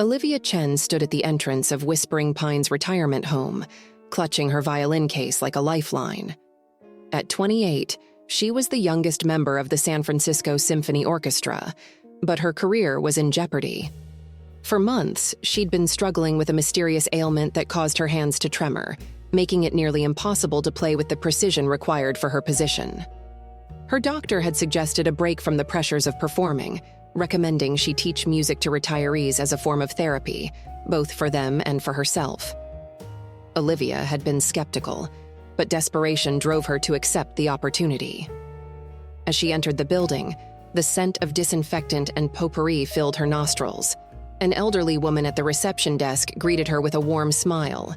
Olivia Chen stood at the entrance of Whispering Pines retirement home, clutching her violin case like a lifeline. At 28, she was the youngest member of the San Francisco Symphony Orchestra, but her career was in jeopardy. For months, she'd been struggling with a mysterious ailment that caused her hands to tremor, making it nearly impossible to play with the precision required for her position. Her doctor had suggested a break from the pressures of performing, recommending she teach music to retirees as a form of therapy, both for them and for herself. Olivia had been skeptical, but desperation drove her to accept the opportunity. As she entered the building, the scent of disinfectant and potpourri filled her nostrils. An elderly woman at the reception desk greeted her with a warm smile.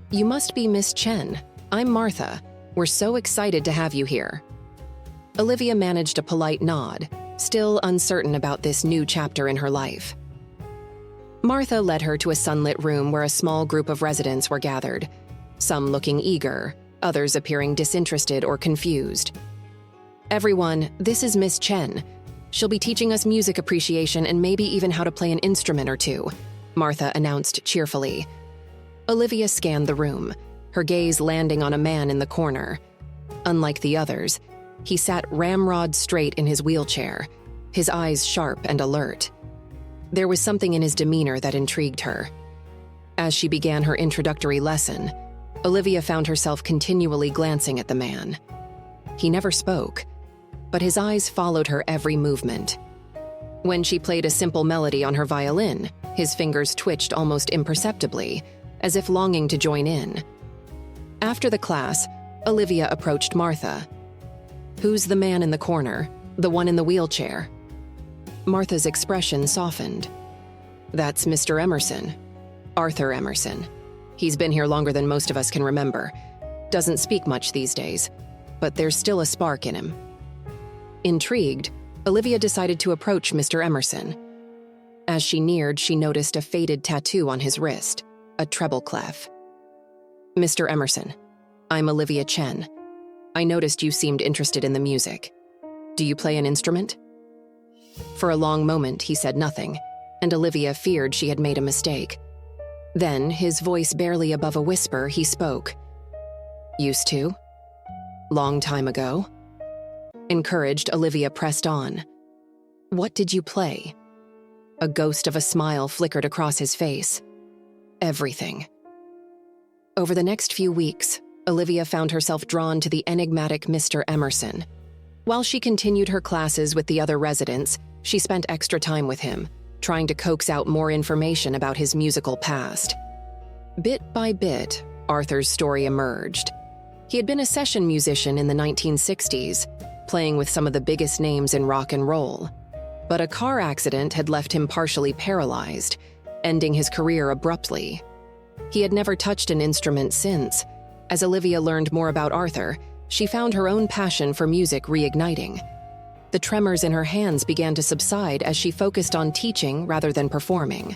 "You must be Miss Chen. I'm Martha. We're so excited to have you here." Olivia managed a polite nod, still uncertain about this new chapter in her life. Martha led her to a sunlit room where a small group of residents were gathered, some looking eager, others appearing disinterested or confused. "Everyone, this is Miss Chen. She'll be teaching us music appreciation and maybe even how to play an instrument or two," Martha announced cheerfully. Olivia scanned the room, her gaze landing on a man in the corner. Unlike the others, he sat ramrod straight in his wheelchair, his eyes sharp and alert. There was something in his demeanor that intrigued her. As she began her introductory lesson, Olivia found herself continually glancing at the man. He never spoke, but his eyes followed her every movement. When she played a simple melody on her violin, his fingers twitched almost imperceptibly, as if longing to join in. After the class, Olivia approached Martha. "Who's the man in the corner, the one in the wheelchair?" Martha's expression softened. "That's Mr. Emerson, Arthur Emerson. He's been here longer than most of us can remember. Doesn't speak much these days, but there's still a spark in him." Intrigued, Olivia decided to approach Mr. Emerson. As she neared, she noticed a faded tattoo on his wrist, a treble clef. "Mr. Emerson, I'm Olivia Chen. I noticed you seemed interested in the music. Do you play an instrument?" For a long moment, he said nothing, and Olivia feared she had made a mistake. Then, his voice barely above a whisper, he spoke. "Used to? Long time ago?" Encouraged, Olivia pressed on. "What did you play?" A ghost of a smile flickered across his face. "Everything." Over the next few weeks, Olivia found herself drawn to the enigmatic Mr. Emerson. While she continued her classes with the other residents, she spent extra time with him, trying to coax out more information about his musical past. Bit by bit, Arthur's story emerged. He had been a session musician in the 1960s, playing with some of the biggest names in rock and roll. But a car accident had left him partially paralyzed, ending his career abruptly. He had never touched an instrument since. As Olivia learned more about Arthur, she found her own passion for music reigniting. The tremors in her hands began to subside as she focused on teaching rather than performing.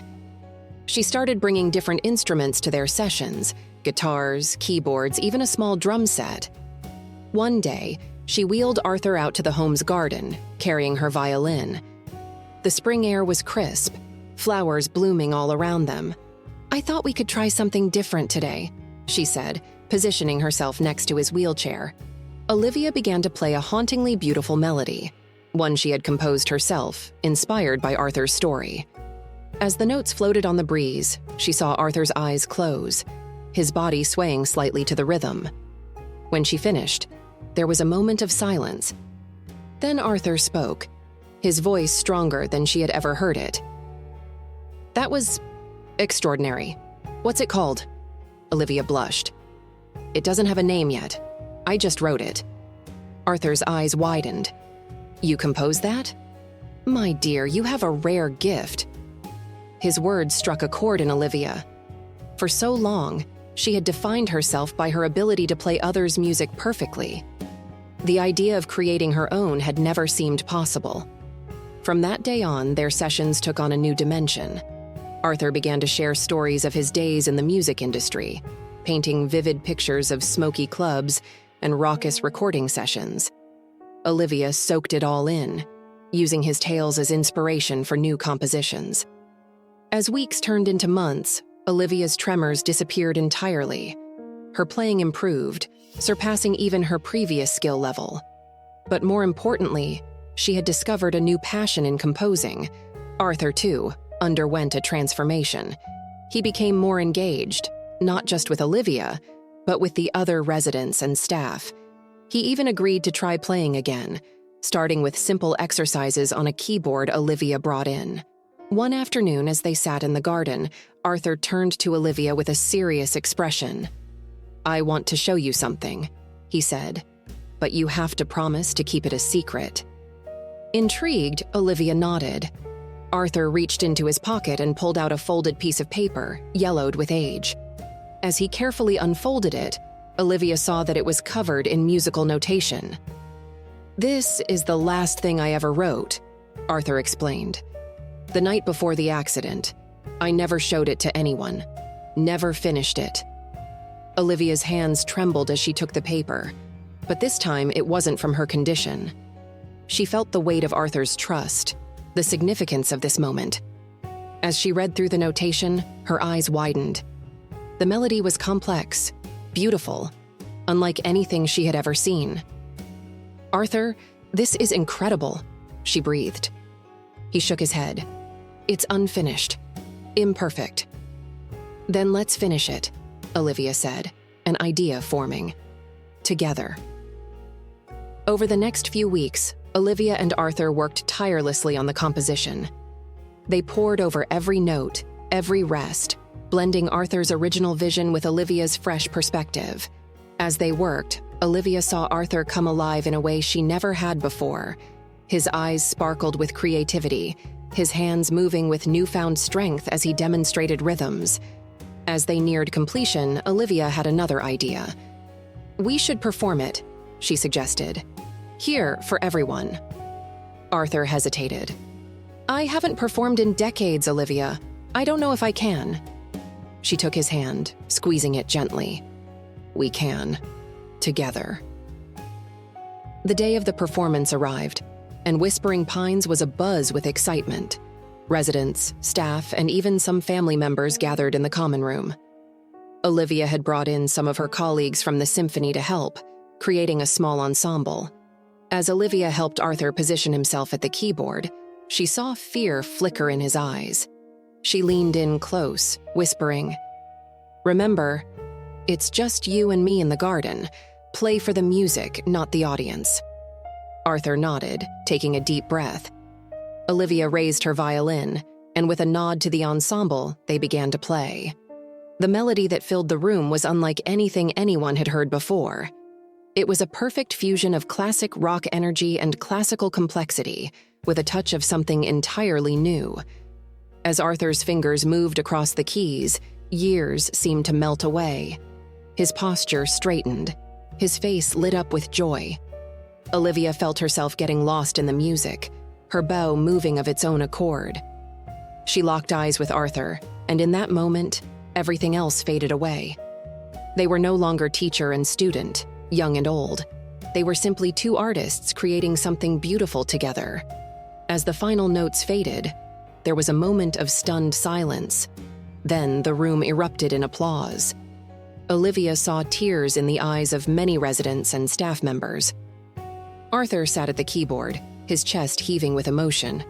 She started bringing different instruments to their sessions, guitars, keyboards, even a small drum set. One day, she wheeled Arthur out to the home's garden, carrying her violin. The spring air was crisp, flowers blooming all around them. "I thought we could try something different today," she said, positioning herself next to his wheelchair. Olivia began to play a hauntingly beautiful melody, one she had composed herself, inspired by Arthur's story. As the notes floated on the breeze, she saw Arthur's eyes close, his body swaying slightly to the rhythm. When she finished, there was a moment of silence. Then Arthur spoke, his voice stronger than she had ever heard it. "That was extraordinary. What's it called?" Olivia blushed. "It doesn't have a name yet. I just wrote it." Arthur's eyes widened. "You composed that? My dear, you have a rare gift." His words struck a chord in Olivia. For so long, she had defined herself by her ability to play others' music perfectly. The idea of creating her own had never seemed possible. From that day on, their sessions took on a new dimension. Arthur began to share stories of his days in the music industry, painting vivid pictures of smoky clubs and raucous recording sessions. Olivia soaked it all in, using his tales as inspiration for new compositions. As weeks turned into months, Olivia's tremors disappeared entirely. Her playing improved, surpassing even her previous skill level. But more importantly, she had discovered a new passion in composing. Arthur, too, underwent a transformation. He became more engaged, not just with Olivia, but with the other residents and staff. He even agreed to try playing again, starting with simple exercises on a keyboard Olivia brought in. One afternoon, as they sat in the garden, Arthur turned to Olivia with a serious expression. "I want to show you something," he said, "but you have to promise to keep it a secret." Intrigued, Olivia nodded. Arthur reached into his pocket and pulled out a folded piece of paper, yellowed with age. As he carefully unfolded it, Olivia saw that it was covered in musical notation. "This is the last thing I ever wrote," Arthur explained. "The night before the accident, I never showed it to anyone, never finished it." Olivia's hands trembled as she took the paper, but this time it wasn't from her condition. She felt the weight of Arthur's trust, the significance of this moment. As she read through the notation, her eyes widened. The melody was complex, beautiful, unlike anything she had ever seen. "Arthur, this is incredible," she breathed. He shook his head. "It's unfinished, imperfect." "Then let's finish it," Olivia said, an idea forming. "Together." Over the next few weeks, Olivia and Arthur worked tirelessly on the composition. They pored over every note, every rest, blending Arthur's original vision with Olivia's fresh perspective. As they worked, Olivia saw Arthur come alive in a way she never had before. His eyes sparkled with creativity, his hands moving with newfound strength as he demonstrated rhythms. As they neared completion, Olivia had another idea. "We should perform it," she suggested. "Here, for everyone." Arthur hesitated. "I haven't performed in decades, Olivia. I don't know if I can." She took his hand, squeezing it gently. "We can. Together." The day of the performance arrived, and Whispering Pines was abuzz with excitement. Residents, staff, and even some family members gathered in the common room. Olivia had brought in some of her colleagues from the symphony to help, creating a small ensemble. As Olivia helped Arthur position himself at the keyboard, she saw fear flicker in his eyes. She leaned in close, whispering, "Remember, it's just you and me in the garden. Play for the music, not the audience." Arthur nodded, taking a deep breath. Olivia raised her violin, and with a nod to the ensemble, they began to play. The melody that filled the room was unlike anything anyone had heard before. It was a perfect fusion of classic rock energy and classical complexity, with a touch of something entirely new. As Arthur's fingers moved across the keys, years seemed to melt away. His posture straightened, his face lit up with joy. Olivia felt herself getting lost in the music, her bow moving of its own accord. She locked eyes with Arthur, and in that moment, everything else faded away. They were no longer teacher and student, young and old. They were simply two artists creating something beautiful together. As the final notes faded, there was a moment of stunned silence. Then the room erupted in applause. Olivia saw tears in the eyes of many residents and staff members. Arthur sat at the keyboard, his chest heaving with emotion.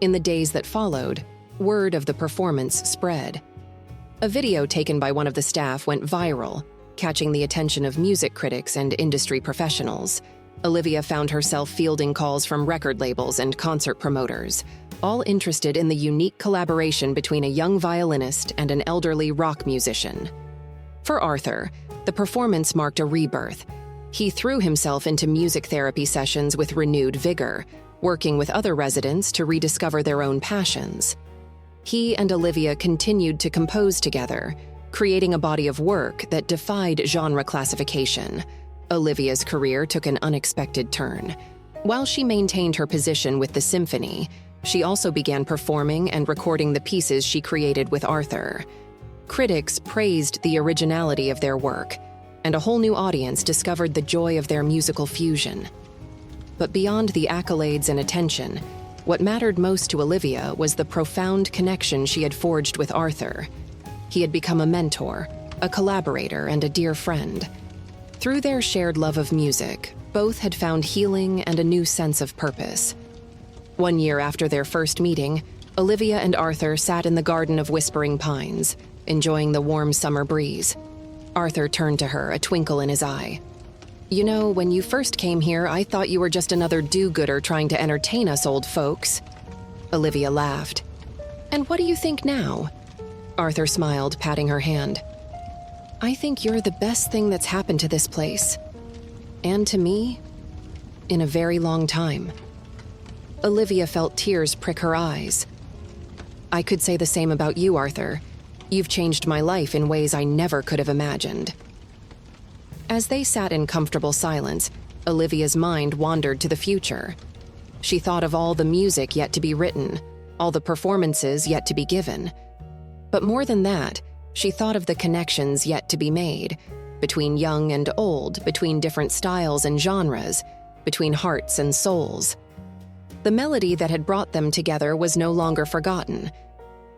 In the days that followed, word of the performance spread. A video taken by one of the staff went viral, catching the attention of music critics and industry professionals. Olivia found herself fielding calls from record labels and concert promoters, all interested in the unique collaboration between a young violinist and an elderly rock musician. For Arthur, the performance marked a rebirth. He threw himself into music therapy sessions with renewed vigor, working with other residents to rediscover their own passions. He and Olivia continued to compose together, creating a body of work that defied genre classification. Olivia's career took an unexpected turn. While she maintained her position with the symphony, she also began performing and recording the pieces she created with Arthur. Critics praised the originality of their work, and a whole new audience discovered the joy of their musical fusion. But beyond the accolades and attention, What mattered most to Olivia was the profound connection she had forged with Arthur. He had become a mentor, a collaborator, and a dear friend. Through their shared love of music, both had found healing and a new sense of purpose. 1 year after their first meeting, Olivia and Arthur sat in the garden of Whispering Pines, enjoying the warm summer breeze. Arthur turned to her, a twinkle in his eye. "You know, when you first came here, I thought you were just another do-gooder trying to entertain us old folks." Olivia laughed. "And what do you think now?" Arthur smiled, patting her hand. "I think you're the best thing that's happened to this place. And to me, in a very long time." Olivia felt tears prick her eyes. "I could say the same about you, Arthur. You've changed my life in ways I never could have imagined." As they sat in comfortable silence, Olivia's mind wandered to the future. She thought of all the music yet to be written, all the performances yet to be given. But more than that, she thought of the connections yet to be made, between young and old, between different styles and genres, between hearts and souls. The melody that had brought them together was no longer forgotten.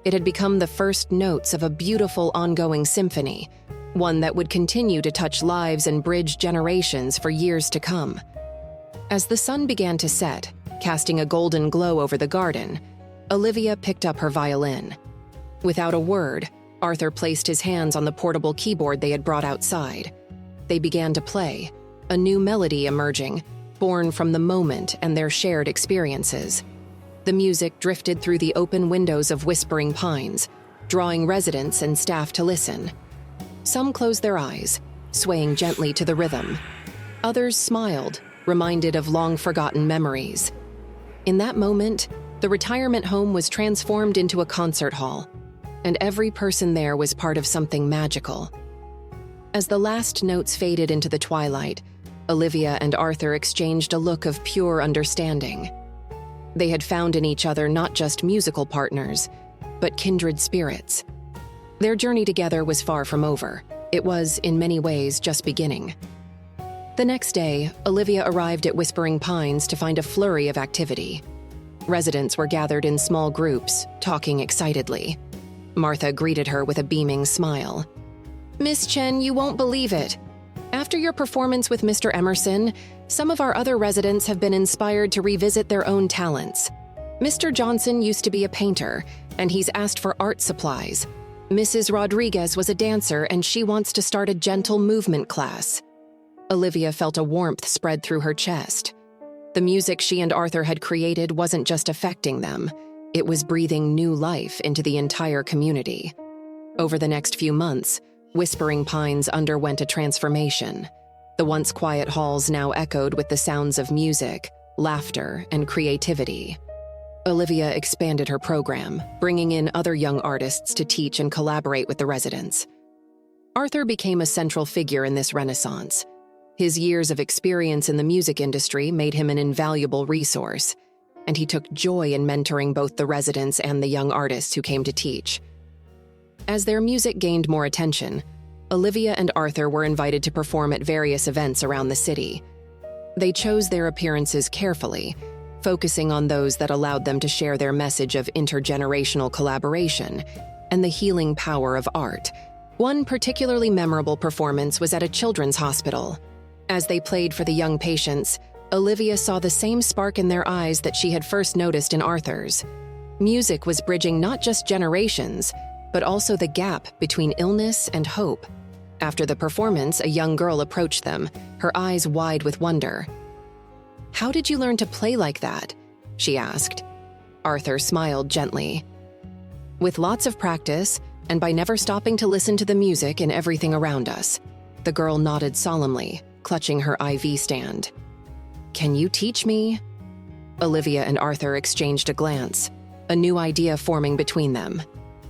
It had become the first notes of a beautiful ongoing symphony, one that would continue to touch lives and bridge generations for years to come. As the sun began to set, casting a golden glow over the garden, Olivia picked up her violin. Without a word, Arthur placed his hands on the portable keyboard they had brought outside. They began to play, a new melody emerging, born from the moment and their shared experiences. The music drifted through the open windows of Whispering Pines, drawing residents and staff to listen. Some closed their eyes, swaying gently to the rhythm. Others smiled, reminded of long-forgotten memories. In that moment, the retirement home was transformed into a concert hall, and every person there was part of something magical. As the last notes faded into the twilight, Olivia and Arthur exchanged a look of pure understanding. They had found in each other not just musical partners, but kindred spirits. Their journey together was far from over. It was, in many ways, just beginning. The next day, Olivia arrived at Whispering Pines to find a flurry of activity. Residents were gathered in small groups, talking excitedly. Martha greeted her with a beaming smile. "Miss Chen, you won't believe it. After your performance with Mr. Emerson, some of our other residents have been inspired to revisit their own talents. Mr. Johnson used to be a painter, and he's asked for art supplies. Mrs. Rodriguez was a dancer, and she wants to start a gentle movement class." Olivia felt a warmth spread through her chest. The music she and Arthur had created wasn't just affecting them. It was breathing new life into the entire community. Over the next few months, Whispering Pines underwent a transformation. The once quiet halls now echoed with the sounds of music, laughter, and creativity. Olivia expanded her program, bringing in other young artists to teach and collaborate with the residents. Arthur became a central figure in this renaissance. His years of experience in the music industry made him an invaluable resource, and he took joy in mentoring both the residents and the young artists who came to teach. As their music gained more attention, Olivia and Arthur were invited to perform at various events around the city. They chose their appearances carefully, focusing on those that allowed them to share their message of intergenerational collaboration and the healing power of art. One particularly memorable performance was at a children's hospital. As they played for the young patients, Olivia saw the same spark in their eyes that she had first noticed in Arthur's. Music was bridging not just generations, but also the gap between illness and hope. After the performance, a young girl approached them, her eyes wide with wonder. "How did you learn to play like that?" she asked. Arthur smiled gently. "With lots of practice, and by never stopping to listen to the music and everything around us." The girl nodded solemnly, clutching her IV stand. "Can you teach me?" Olivia and Arthur exchanged a glance, a new idea forming between them.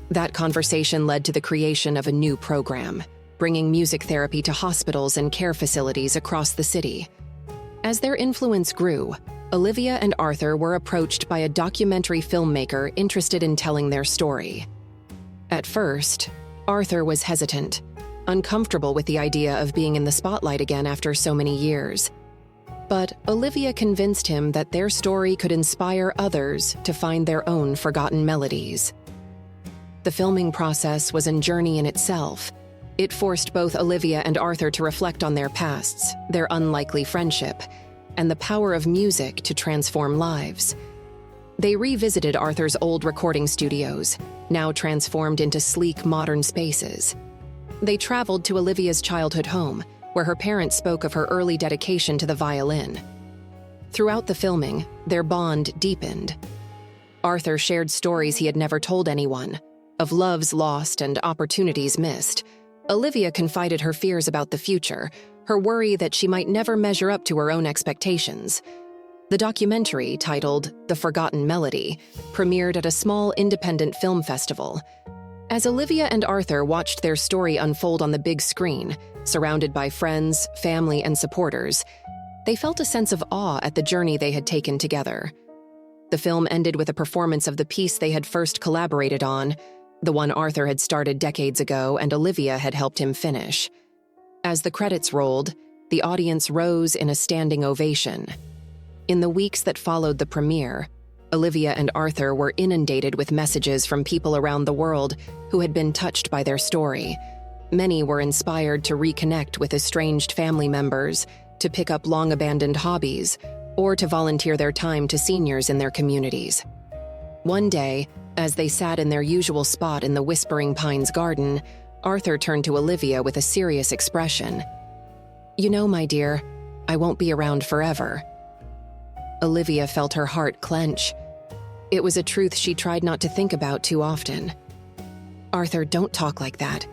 That conversation led to the creation of a new program, bringing music therapy to hospitals and care facilities across the city. As their influence grew, Olivia and Arthur were approached by a documentary filmmaker interested in telling their story. At first, Arthur was hesitant, uncomfortable with the idea of being in the spotlight again after so many years. But Olivia convinced him that their story could inspire others to find their own forgotten melodies. The filming process was a journey in itself. It forced both Olivia and Arthur to reflect on their pasts, their unlikely friendship, and the power of music to transform lives. They revisited Arthur's old recording studios, now transformed into sleek, modern spaces. They traveled to Olivia's childhood home, where her parents spoke of her early dedication to the violin. Throughout the filming, their bond deepened. Arthur shared stories he had never told anyone, of loves lost and opportunities missed. Olivia confided her fears about the future, her worry that she might never measure up to her own expectations. The documentary, titled The Forgotten Melody, premiered at a small independent film festival. As Olivia and Arthur watched their story unfold on the big screen, surrounded by friends, family, and supporters, they felt a sense of awe at the journey they had taken together. The film ended with a performance of the piece they had first collaborated on, the one Arthur had started decades ago and Olivia had helped him finish. As the credits rolled, the audience rose in a standing ovation. In the weeks that followed the premiere, Olivia and Arthur were inundated with messages from people around the world who had been touched by their story. Many were inspired to reconnect with estranged family members, to pick up long-abandoned hobbies, or to volunteer their time to seniors in their communities. One day, as they sat in their usual spot in the Whispering Pines garden, Arthur turned to Olivia with a serious expression. "You know, my dear, I won't be around forever." Olivia felt her heart clench. It was a truth she tried not to think about too often. "Arthur, don't talk like that."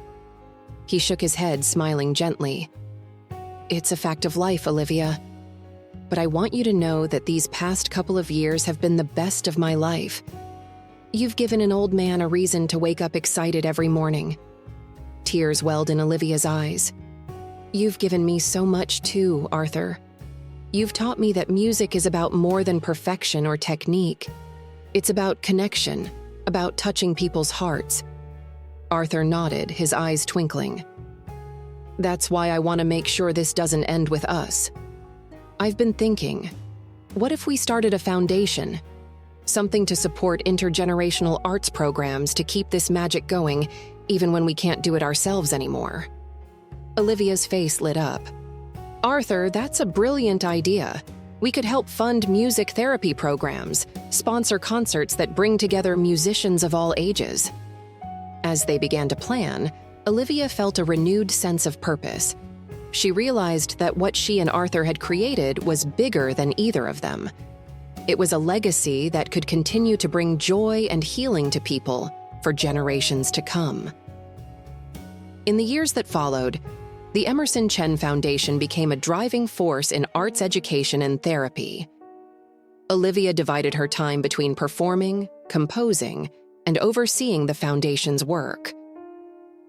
He shook his head, smiling gently. "It's a fact of life, Olivia. But I want you to know that these past couple of years have been the best of my life. You've given an old man a reason to wake up excited every morning." Tears welled in Olivia's eyes. "You've given me so much too, Arthur. You've taught me that music is about more than perfection or technique. It's about connection, about touching people's hearts." Arthur nodded, his eyes twinkling. "That's why I want to make sure this doesn't end with us. I've been thinking, what if we started a foundation? Something to support intergenerational arts programs to keep this magic going, even when we can't do it ourselves anymore." Olivia's face lit up. "Arthur, that's a brilliant idea. We could help fund music therapy programs, sponsor concerts that bring together musicians of all ages." As they began to plan, Olivia felt a renewed sense of purpose. She realized that what she and Arthur had created was bigger than either of them. It was a legacy that could continue to bring joy and healing to people for generations to come. In the years that followed, the Emerson Chen Foundation became a driving force in arts education and therapy. Olivia divided her time between performing, composing, and overseeing the foundation's work.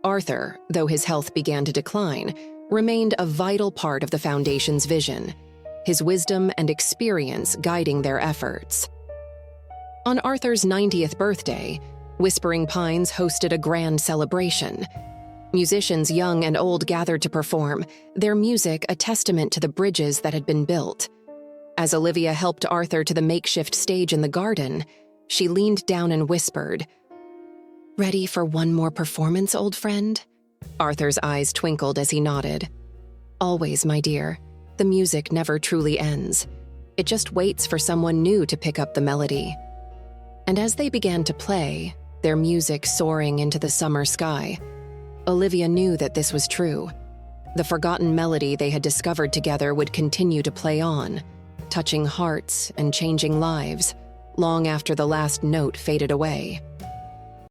Arthur, though his health began to decline, remained a vital part of the foundation's vision, his wisdom and experience guiding their efforts. On Arthur's 90th birthday, Whispering Pines hosted a grand celebration. Musicians young and old gathered to perform, their music a testament to the bridges that had been built. As Olivia helped Arthur to the makeshift stage in the garden, she leaned down and whispered, "Ready for one more performance, old friend?" Arthur's eyes twinkled as he nodded. "Always, my dear. The music never truly ends. It just waits for someone new to pick up the melody." And as they began to play, their music soaring into the summer sky, Olivia knew that this was true. The forgotten melody they had discovered together would continue to play on, touching hearts and changing lives, long after the last note faded away.